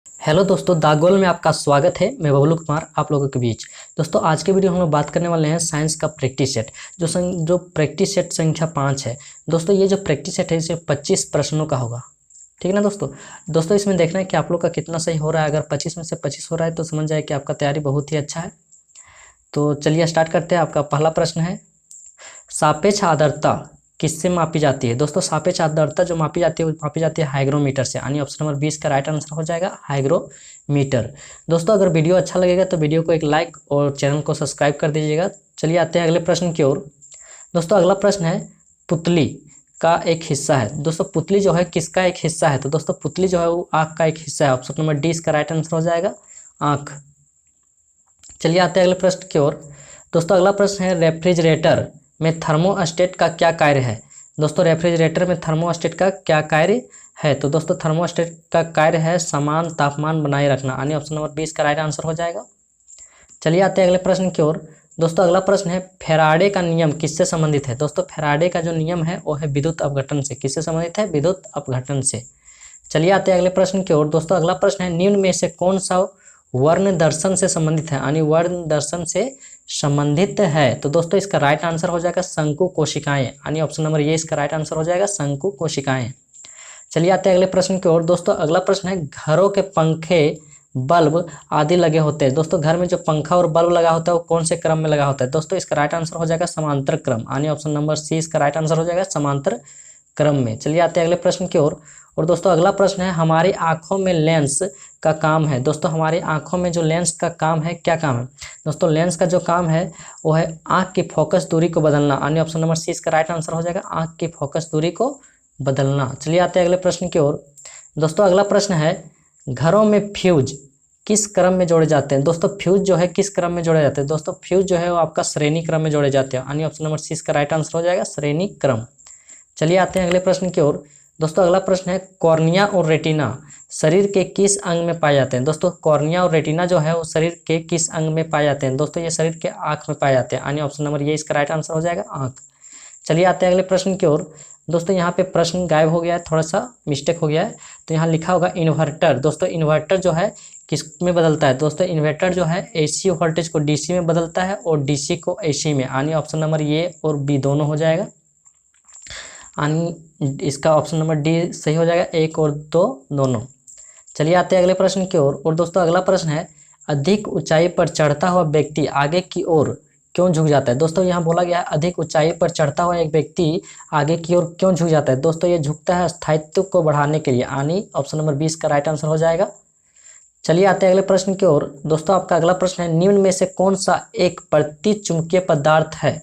Hello दोस्तों, the goal में आपका स्वागत है। मैं बबलू कुमार आप लोगों के बीच। दोस्तों, आज के वीडियो हम लोग बात करने वाले हैं साइंस का प्रैक्टिस सेट जो प्रैक्टिस सेट संख्या 5 है। दोस्तों, ये जो प्रैक्टिस सेट है इसे 25 प्रश्नों का होगा। ठीक है ना दोस्तों इसमें देखना है कि आप लोग का कितना सही हो रहा है। अगर 25 में से 25 हो रहा है तो समझ जाए कि आपका तैयारी बहुत ही अच्छा है। तो चलिए स्टार्ट करते हैं। आपका पहला प्रश्न है, सापेक्ष आर्द्रता किससे मापी जाती है? दोस्तों, सापेक्ष आर्द्रता जो मापी जाती है वो मापी जाती है हाइग्रोमीटर से। यानी ऑप्शन नंबर 20 का राइट आंसर हो जाएगा हाइग्रोमीटर। दोस्तों, अगर वीडियो अच्छा लगेगा तो वीडियो को एक लाइक और चैनल को सब्सक्राइब कर दीजिएगा। चलिए आते हैं अगले प्रश्न की ओर। दोस्तों, अगला प्रश्न है, पुतली का एक हिस्सा है। दोस्तों, पुतली जो है किसका एक हिस्सा है? तो दोस्तों, पुतली जो है वो आँख का एक हिस्सा है। ऑप्शन नंबर डी इसका राइट आंसर हो जाएगा आँख। चलिए आते हैं अगले प्रश्न की ओर। दोस्तों, अगला प्रश्न है, रेफ्रिजरेटर में थर्मोस्टेट का क्या कार्य है? दोस्तों, रेफ्रिजरेटर में थर्मोस्टेट का क्या कार्य है? तो दोस्तों, थर्मोस्टेट का कार्य है समान तापमान बनाए रखना। यानी ऑप्शन नंबर 20 का राइट आंसर हो जाएगा। चलिए आते हैं अगले प्रश्न की ओर। दोस्तों, अगला प्रश्न है, फैराडे का नियम किससे संबंधित है? दोस्तों, फैराडे का जो नियम है वो है विद्युत अपघटन से। किससे संबंधित है? विद्युत अपघटन से। चलिए आते हैं अगले प्रश्न की ओर। दोस्तों, अगला प्रश्न है, निम्न में से कौन सा वर्ण दर्शन से संबंधित है? यानी वर्ण दर्शन से संबंधित है। तो दोस्तों, इसका राइट आंसर हो जाएगा शंकु कोशिकाएं। यानी ऑप्शन नंबर ये इसका राइट आंसर हो जाएगा शंकु कोशिकाएं। चलिए आते हैं अगले प्रश्न की ओर। दोस्तों, अगला प्रश्न है, घरों के पंखे बल्ब आदि लगे होते हैं। दोस्तों, घर में जो पंखा और बल्ब लगा होता है वो कौन से क्रम में लगा होता है? दोस्तों, इसका राइट आंसर हो जाएगा समांतर क्रम। यानी ऑप्शन नंबर सी इसका राइट आंसर हो जाएगा समांतर क्रम में। चलिए आते हैं अगले प्रश्न की ओर। और दोस्तों, अगला प्रश्न है, हमारी आंखों में लेंस का काम है। दोस्तों, हमारी आंखों में जो लेंस का काम है क्या काम है? दोस्तों, लेंस का जो काम है वो है आंख की फोकस दूरी को बदलना। यानी ऑप्शन नंबर सी इसका राइट आंसर हो जाएगा आंख की फोकस दूरी को बदलना। चलिए आते हैं अगले प्रश्न की ओर। दोस्तों, अगला प्रश्न है, घरों में फ्यूज किस क्रम में जोड़े जाते हैं? दोस्तों, फ्यूज जो है किस क्रम में जोड़े जाते हैं? दोस्तों, फ्यूज जो है वो आपका श्रेणी क्रम में जोड़े जाते हैं। यानी ऑप्शन नंबर सी इसका राइट आंसर हो जाएगा श्रेणी क्रम। चलिए आते हैं अगले प्रश्न की ओर। दोस्तों, अगला प्रश्न है, कॉर्निया और रेटिना शरीर के किस अंग में पाए जाते हैं? दोस्तों, कॉर्निया और रेटिना जो है वो शरीर के किस अंग में पाए जाते हैं? दोस्तों, ये शरीर के आंख में पाए जाते हैं। यानी ऑप्शन नंबर ये इसका राइट आंसर हो जाएगा आंख। चलिए आते हैं अगले प्रश्न की ओर। दोस्तों, यहाँ पे प्रश्न गायब हो गया है, थोड़ा सा मिस्टेक हो गया है। तो यहाँ लिखा होगा इन्वर्टर। दोस्तों, इन्वर्टर जो है किस में बदलता है? दोस्तों, इन्वर्टर जो है एसी वोल्टेज को डीसी में बदलता है और डीसी को एसी में। यानी ऑप्शन नंबर ये और बी दोनों हो जाएगा। यानी इसका ऑप्शन नंबर डी सही हो जाएगा, एक और दो दोनों। चलिए आते हैं अगले प्रश्न की ओर। और दोस्तों, अगला प्रश्न है, अधिक ऊंचाई पर चढ़ता हुआ व्यक्ति आगे की ओर क्यों झुक जाता है? दोस्तों, यहाँ बोला गया है अधिक ऊंचाई पर चढ़ता हुआ एक व्यक्ति आगे की ओर क्यों झुक जाता है? दोस्तों, ये झुकता है स्थायित्व को बढ़ाने के लिए। यानी ऑप्शन नंबर 20 का राइट आंसर हो जाएगा। चलिए आते हैं अगले प्रश्न की ओर। दोस्तों, आपका अगला प्रश्न है, निम्न में से कौन सा एक प्रतिचुंबकीय पदार्थ है?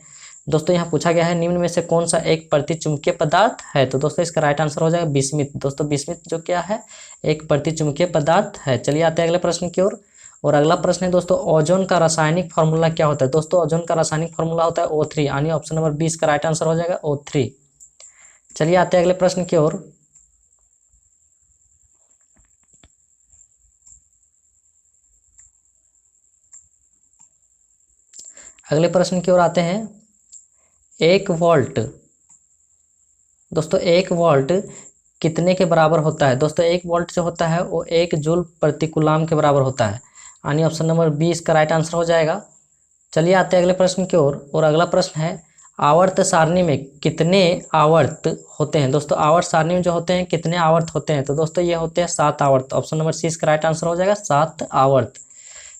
दोस्तों, यहाँ पूछा गया है निम्न में से कौन सा एक प्रतिचुंबकीय पदार्थ है? तो दोस्तों, इसका राइट आंसर हो जाएगा बिस्मिथ। दोस्तों, बिस्मिथ जो क्या है एक प्रतिचुंबकीय पदार्थ है। चलिए आते हैं अगले प्रश्न की ओर। और अगला प्रश्न है, दोस्तों, ओजोन का रासायनिक फॉर्मूला क्या होता है? दोस्तों, ओजोन का रासायनिक फॉर्मूला होता है O3। यानी ऑप्शन नंबर 20 का राइट आंसर हो जाएगा O3। चलिए आते हैं अगले प्रश्न की ओर। अगले प्रश्न की ओर आते हैं, 1 वोल्ट। दोस्तों, 1 वोल्ट कितने के बराबर होता है? दोस्तों, 1 वोल्ट जो होता है वो 1 जूल प्रति कूलाम के बराबर होता है। यानी ऑप्शन नंबर 20 का राइट आंसर हो जाएगा। चलिए आते हैं अगले प्रश्न की ओर। और अगला प्रश्न है, आवर्त सारणी में कितने आवर्त होते हैं? दोस्तों, आवर्त सारणी में जो होते हैं कितने आवर्त होते हैं? तो दोस्तों, ये होते हैं 7 आवर्त। ऑप्शन नंबर सी इसका राइट आंसर हो जाएगा 7 आवर्त।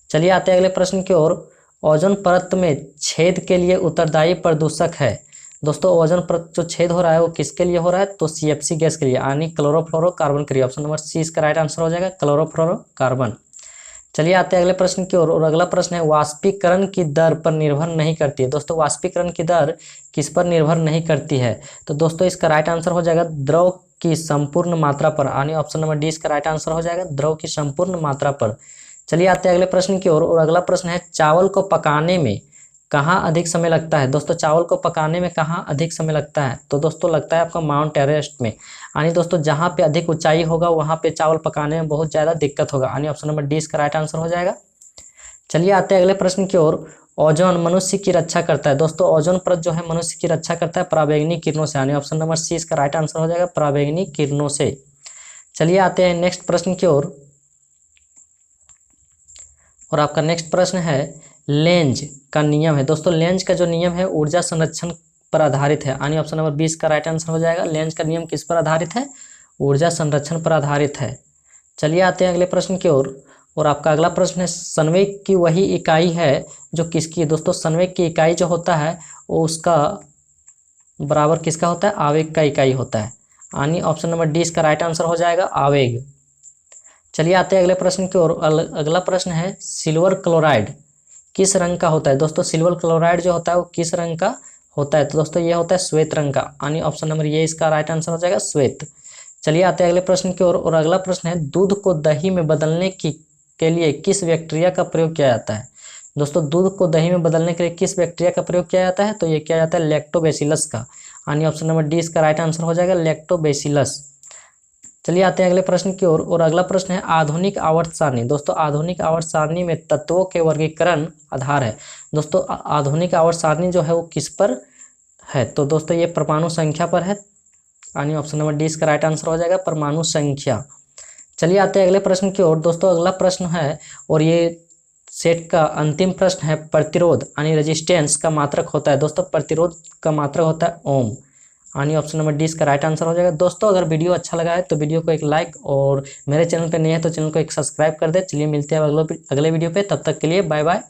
चलिए आते हैं अगले प्रश्न की ओर। ओजोन परत में छेद के लिए उत्तरदायी प्रदूषक है। दोस्तों, ओजोन परत जो छेद हो रहा है वो किसके लिए हो रहा है? तो सीएफसी गैस के लिए, यानी क्लोरोफ्लोरोकार्बन के लिए। ऑप्शन नंबर सी इसका राइट आंसर हो जाएगा क्लोरोफ्लोरोकार्बन। चलिए आते हैं अगले प्रश्न की ओर। और अगला प्रश्न है, वाष्पीकरण की दर पर निर्भर नहीं करती है। दोस्तों, वाष्पीकरण की दर किस पर निर्भर नहीं करती है? तो दोस्तों, इसका राइट आंसर हो जाएगा द्रव की संपूर्ण मात्रा पर। यानी ऑप्शन नंबर डी इसका राइट आंसर हो जाएगा द्रव की संपूर्ण मात्रा पर। चलिए आते हैं अगले प्रश्न की ओर। और अगला प्रश्न है, चावल को पकाने में कहाँ अधिक समय लगता है? दोस्तों, चावल को पकाने में कहाँ अधिक समय लगता है? तो दोस्तों, लगता है आपका माउंट एवरेस्ट में। यानी दोस्तों, जहाँ पे अधिक ऊंचाई होगा वहाँ पे चावल पकाने में बहुत ज़्यादा दिक्कत होगा। यानी ऑप्शन नंबर डी इसका राइट आंसर हो जाएगा। चलिए आते हैं अगले प्रश्न की ओर। ओजोन मनुष्य की रक्षा करता है। दोस्तों, ओजोन परत जो है मनुष्य की रक्षा करता है पराबैंगनी किरणों से। यानी ऑप्शन नंबर सी इसका राइट आंसर हो जाएगा पराबैंगनी किरणों से। चलिए आते हैं नेक्स्ट प्रश्न की ओर। और आपका नेक्स्ट प्रश्न है लेंज का नियम है। दोस्तों लेंज का जो नियम है ऊर्जा संरक्षण पर आधारित है, यानी ऑप्शन नंबर 20 का राइट आंसर हो जाएगा। लेंज का नियम किस पर आधारित है? ऊर्जा संरक्षण पर आधारित है। चलिए आते हैं अगले प्रश्न की ओर। और आपका अगला प्रश्न है संवेग की वही इकाई है जो किसकी है? दोस्तों संवेग की इकाई जो होता है वो उसका बराबर किसका होता है? आवेग का इकाई होता है, यानी ऑप्शन नंबर डी इसका राइट आंसर हो जाएगा, आवेग। चलिए आते हैं अगले प्रश्न की ओर। अगला प्रश्न है सिल्वर क्लोराइड किस रंग का होता है? दोस्तों सिल्वर क्लोराइड जो होता है वो किस रंग का होता है? तो दोस्तों ये होता है श्वेत रंग का, यानी ऑप्शन नंबर ये इसका राइट आंसर हो जाएगा, श्वेत। चलिए आते हैं अगले प्रश्न की ओर। और अगला प्रश्न है दूध को दही में बदलने के लिए किस बैक्टीरिया का प्रयोग किया जाता है? दोस्तों दूध को दही में बदलने के लिए किस बैक्टीरिया का प्रयोग किया जाता है? तो ये किया जाता है लैक्टोबैसिलस का, यानी ऑप्शन नंबर डी इसका राइट आंसर हो जाएगा, लैक्टोबैसिलस। चलिए आते हैं अगले प्रश्न की ओर। और अगला प्रश्न है आधुनिक आवर्त सारणी। दोस्तों आधुनिक आवर्त सारणी में तत्वों के वर्गीकरण आधार है। दोस्तों आधुनिक आवर्त सारणी जो है वो किस पर है? तो दोस्तों ये परमाणु संख्या पर है, यानी ऑप्शन नंबर डी इसका राइट आंसर हो जाएगा, परमाणु संख्या। चलिए आते हैं अगले प्रश्न की ओर। दोस्तों अगला प्रश्न है और ये सेट का अंतिम प्रश्न है प्रतिरोध यानी रेजिस्टेंस का मात्रक होता है। दोस्तों प्रतिरोध का मात्रक होता है ओम, यानी ऑप्शन नंबर डी इसका राइट आंसर हो जाएगा। दोस्तों अगर वीडियो अच्छा लगा है तो वीडियो को एक लाइक, और मेरे चैनल पे नए हैं तो चैनल को एक सब्सक्राइब कर दे। चलिए मिलते हैं अगले वीडियो पे, तब तक के लिए बाय बाय।